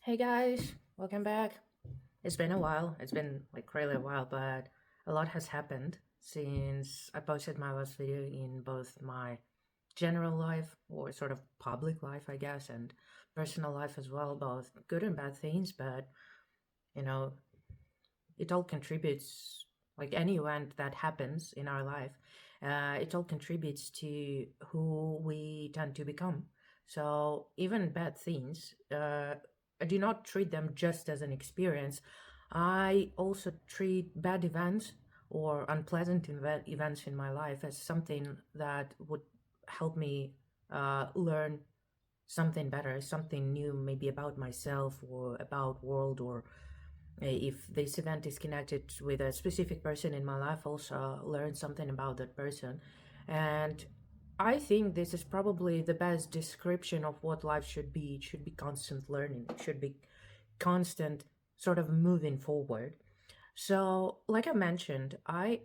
Hey guys, welcome back. It's been a while. It's been like really a while, but a lot has happened since I posted my last video in both my general life or sort of public life, I guess, and personal life as well, both good and bad things, but you know, it all contributes, like any event that happens in our life, it all contributes to who we tend to become. So even bad things, I do not treat them just as an experience. I also treat bad events or unpleasant events in my life as something that would help me learn something better, something new, maybe about myself or about world, or if this event is connected with a specific person in my life, also learn something about that person. And I think this is probably the best description of what life should be. It should be constant learning, it should be constant sort of moving forward. So like I mentioned, I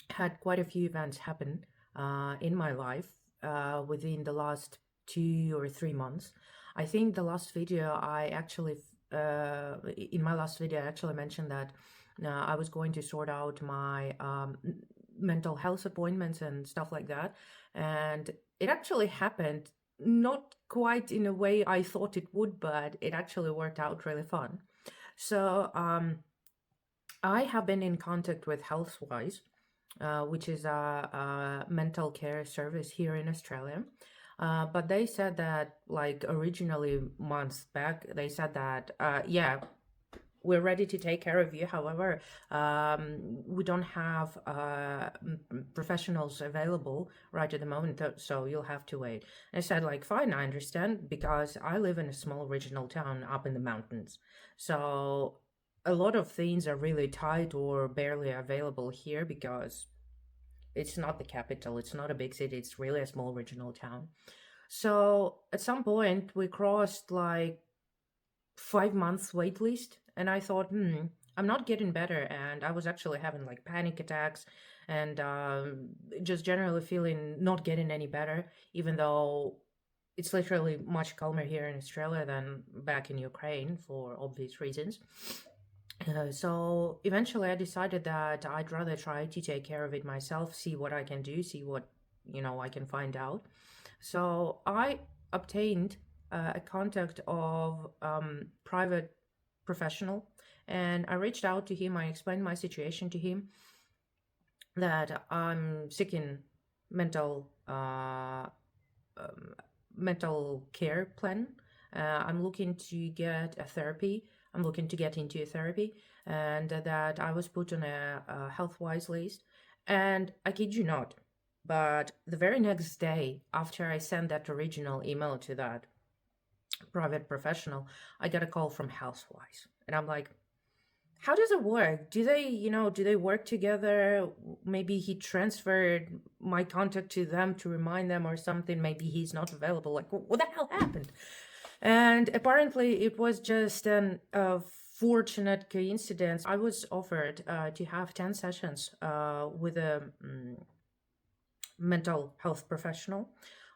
had quite a few events happen in my life within the last 2 or 3 months. I think the last video I actually, in my last video, I actually mentioned that I was going to sort out my mental health appointments and stuff like that. And it actually happened not quite in a way I thought it would, but it actually worked out really fun. So I have been in contact with HealthWise, which is a mental care service here in Australia. But they said that, like, originally months back, they said that, yeah, we're ready to take care of you. However, we don't have professionals available right at the moment, so you'll have to wait. I said, like, fine, I understand, because I live in a small regional town up in the mountains. So a lot of things are really tight or barely available here because it's not the capital, it's not a big city, it's really a small regional town. So at some point, we crossed like 5 months wait list, and I thought, I'm not getting better, and I was actually having like panic attacks and just generally feeling not getting any better, even though it's literally much calmer here in Australia than back in Ukraine for obvious reasons. So eventually, I decided that I'd rather try to take care of it myself, see what I can do, see what I can find out. So I obtained a contact of private professional, and I reached out to him. I explained my situation to him, that I'm seeking mental um, mental care plan. I'm looking to get a therapy. I'm looking to get into a therapy, and that I was put on a health wise list. And I kid you not, but the very next day after I sent that original email to that private professional, I got a call from Healthwise, and I'm like, how does it work? Do they work together? Maybe he transferred my contact to them to remind them or something. Maybe he's not available. Like, what the hell happened? And apparently, it was just an fortunate coincidence. I was offered to have 10 sessions with a mental health professional,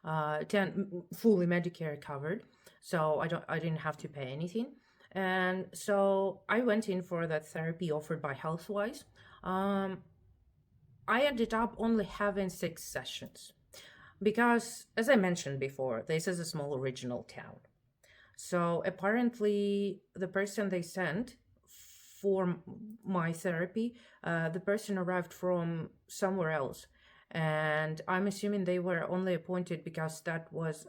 10 fully Medicare covered. So I didn't have to pay anything. And so I went in for that therapy offered by Healthwise. Um, I ended up only having 6 sessions because, as I mentioned before, this is a small regional town. So apparently, the person they sent for my therapy, the person arrived from somewhere else. And I'm assuming they were only appointed because that was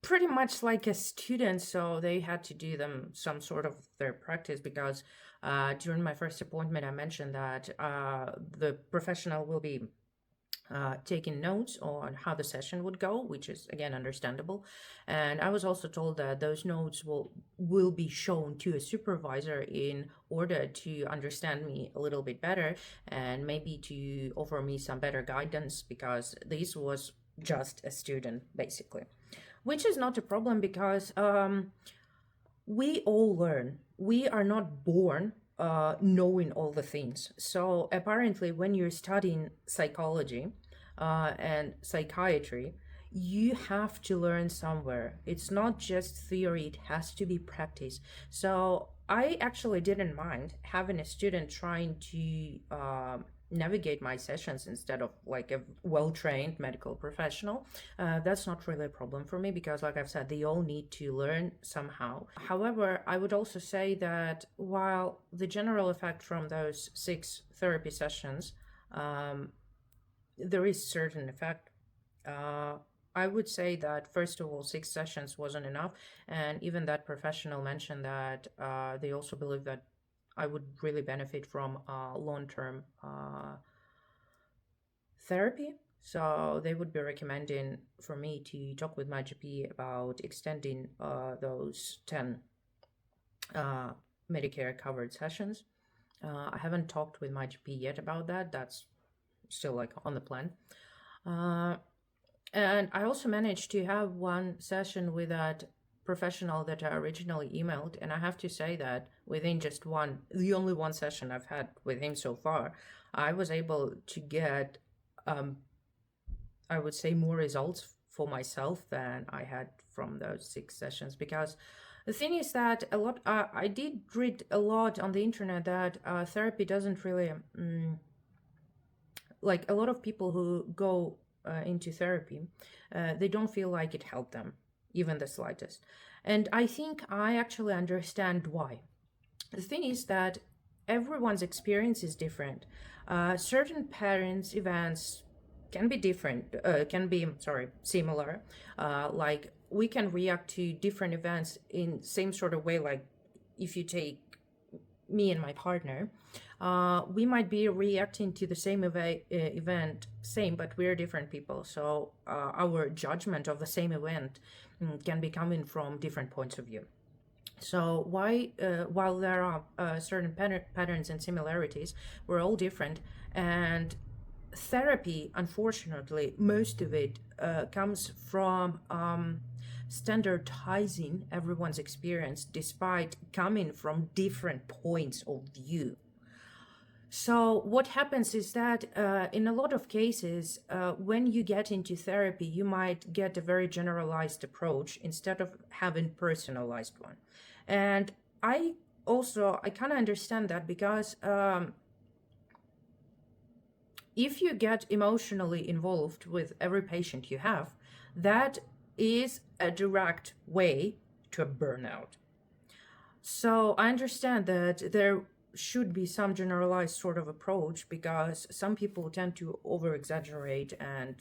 pretty much like a student, so they had to do them some sort of their practice, because during my first appointment I mentioned that the professional will be taking notes on how the session would go, which is again understandable. And I was also told that those notes will be shown to a supervisor in order to understand me a little bit better, and maybe to offer me some better guidance, because this was just a student basically, which is not a problem because we all learn. We are not born knowing all the things. So apparently, when you're studying psychology and psychiatry, you have to learn somewhere. It's not just theory, it has to be practice. So I actually didn't mind having a student trying to navigate my sessions instead of like a well-trained medical professional. That's not really a problem for me because, like I've said, they all need to learn somehow. However, I would also say that while the general effect from those 6 therapy sessions, there is certain effect. Uh, I would say that first of all, 6 sessions wasn't enough, and even that professional mentioned that they also believe that I would really benefit from long-term therapy. So they would be recommending for me to talk with my GP about extending those 10 Medicare covered sessions. I haven't talked with my GP yet about that. That's still like on the plan. And I also managed to have one session with that professional that I originally emailed. And I have to say that within just the only one session I've had with him so far, I was able to get, I would say, more results for myself than I had from those 6 sessions. Because the thing is that I did read a lot on the internet that therapy doesn't really, like a lot of people who go into therapy, they don't feel like it helped them, even the slightest. And I think I actually understand why. The thing is that everyone's experience is different. Certain patterns, events can be different, similar. Like we can react to different events in same sort of way. Like if you take me and my partner, we might be reacting to the same event, but we're different people. So our judgment of the same event can be coming from different points of view. So while there are certain patterns and similarities, we're all different. And therapy, unfortunately, most of it comes from standardizing everyone's experience despite coming from different points of view. So what happens is that in a lot of cases, when you get into therapy, you might get a very generalized approach instead of having personalized one. And I kind of understand that because if you get emotionally involved with every patient you have, that is a direct way to a burnout. So I understand that there should be some generalized sort of approach because some people tend to over exaggerate, and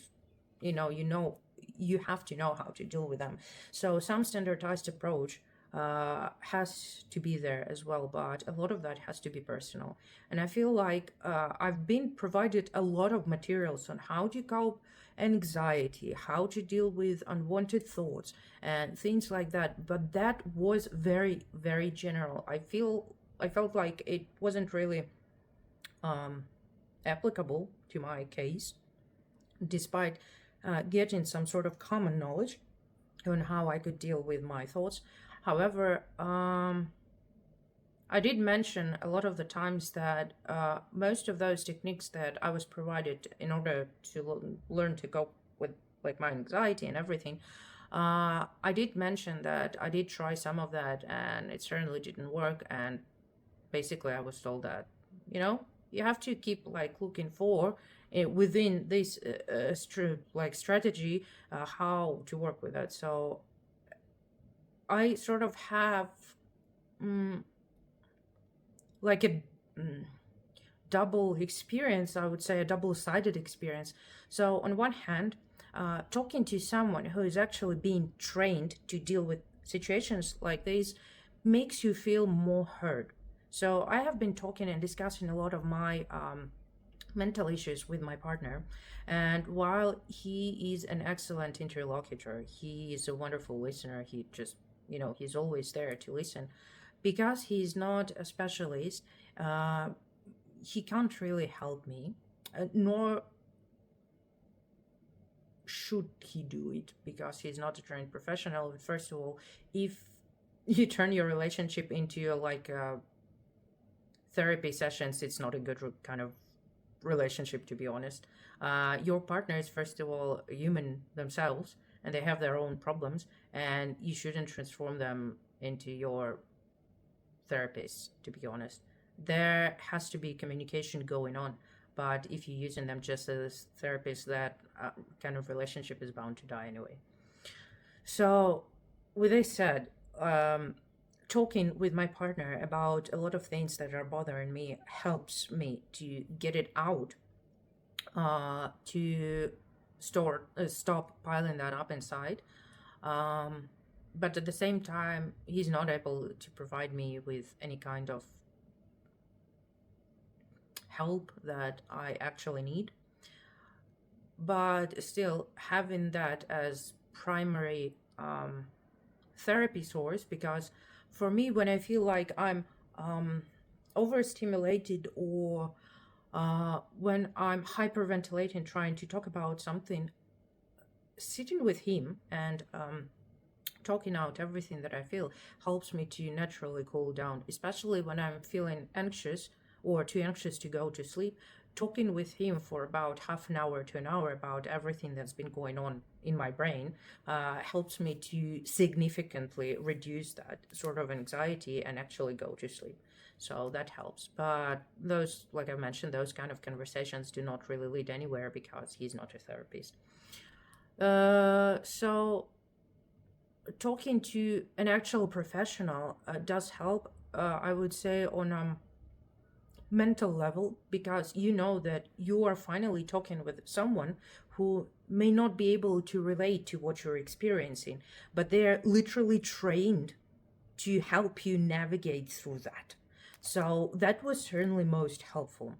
you have to know how to deal with them. So some standardized approach has to be there as well, but a lot of that has to be personal. And I feel like I've been provided a lot of materials on how to cope anxiety, how to deal with unwanted thoughts and things like that, but that was very, very general. I felt like it wasn't really applicable to my case, despite getting some sort of common knowledge on how I could deal with my thoughts. However, I did mention a lot of the times that most of those techniques that I was provided in order to learn to cope with like my anxiety and everything, I did mention that I did try some of that and it certainly didn't work. And basically, I was told that you have to keep like looking for within this strategy how to work with that. So I sort of have like a double experience, I would say a double-sided experience. So on one hand, talking to someone who is actually being trained to deal with situations like this makes you feel more heard. So I have been talking and discussing a lot of my mental issues with my partner, and while he is an excellent interlocutor, he is a wonderful listener. He just he's always there to listen. Because he's not a specialist, he can't really help me, nor should he do it because he's not a trained professional. First of all, if you turn your relationship into like therapy sessions, it's not a good kind of relationship, to be honest. Your partner is, first of all, human themselves, and they have their own problems, and you shouldn't transform them into your therapist, to be honest. There has to be communication going on, but if you're using them just as therapists, that kind of relationship is bound to die anyway. So, with this said, talking with my partner about a lot of things that are bothering me helps me to get it out, to stop piling that up inside. But at the same time, he's not able to provide me with any kind of help that I actually need. But still, having that as primary therapy source, because for me, when I feel like I'm overstimulated, or when I'm hyperventilating, trying to talk about something, sitting with him and talking out everything that I feel helps me to naturally cool down, especially when I'm feeling anxious or too anxious to go to sleep. Talking with him for about half an hour to an hour about everything that's been going on in my brain helps me to significantly reduce that sort of anxiety and actually go to sleep. So that helps. But those, like I mentioned, those kind of conversations do not really lead anywhere because he's not a therapist. So talking to an actual professional does help, I would say, on a mental level, because you know that you are finally talking with someone who may not be able to relate to what you're experiencing, but they're literally trained to help you navigate through that. So that was certainly most helpful.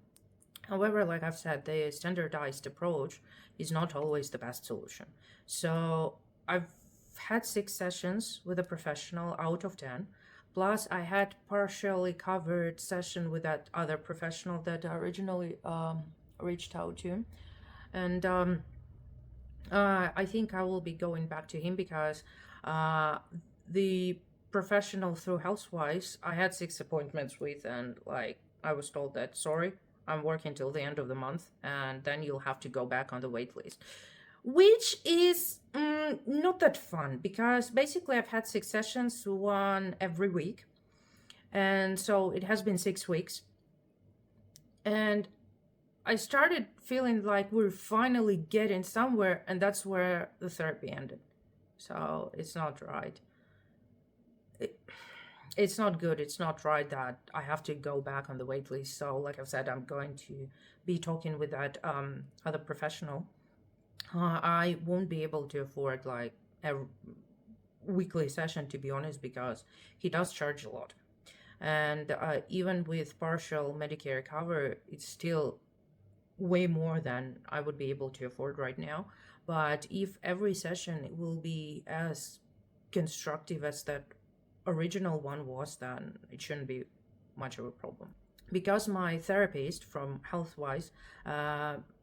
However, like I've said, the standardized approach is not always the best solution. So I've had 6 sessions with a professional out of 10. Plus, I had partially covered session with that other professional that I originally reached out to. And I think I will be going back to him because the professional through Healthwise, I had 6 appointments with, and like I was told that, sorry, I'm working till the end of the month, and then you'll have to go back on the wait list. Which is not that fun, because basically I've had 6 sessions, one every week. And so it has been 6 weeks. And I started feeling like we're finally getting somewhere, and that's where the therapy ended. So it's not right. It's not good. It's not right that I have to go back on the wait list. So like I've said, I'm going to be talking with that other professional. I won't be able to afford like a weekly session, to be honest, because he does charge a lot. And even with partial Medicare cover, it's still way more than I would be able to afford right now. But if every session will be as constructive as that original one was, then it shouldn't be much of a problem. Because my therapist from Healthwise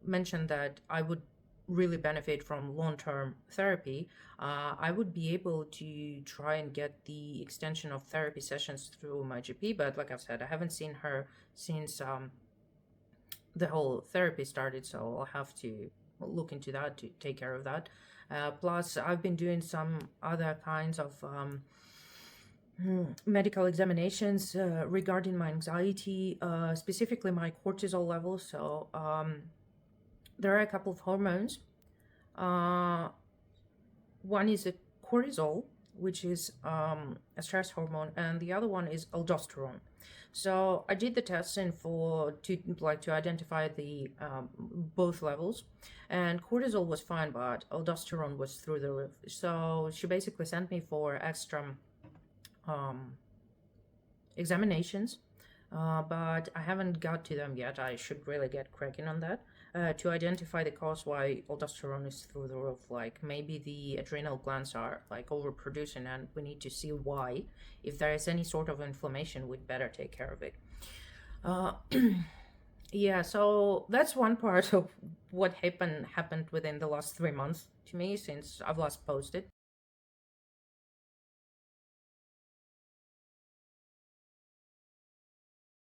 mentioned that I would really benefit from long-term therapy, I would be able to try and get the extension of therapy sessions through my GP. But like I've said, I haven't seen her since the whole therapy started, so I'll have to look into that to take care of that. Plus, I've been doing some other kinds of medical examinations regarding my anxiety, specifically my cortisol levels. So there are a couple of hormones. One is a cortisol, which is a stress hormone, and the other one is aldosterone. So I did the testing to identify the both levels, and cortisol was fine, but aldosterone was through the roof. So she basically sent me for extra examinations, but I haven't got to them yet. I should really get cracking on that to identify the cause why aldosterone is through the roof. Like maybe the adrenal glands are like overproducing, and we need to see why. If there is any sort of inflammation, we'd better take care of it. Yeah, so that's one part of what happened within the last 3 months to me since I've last posted.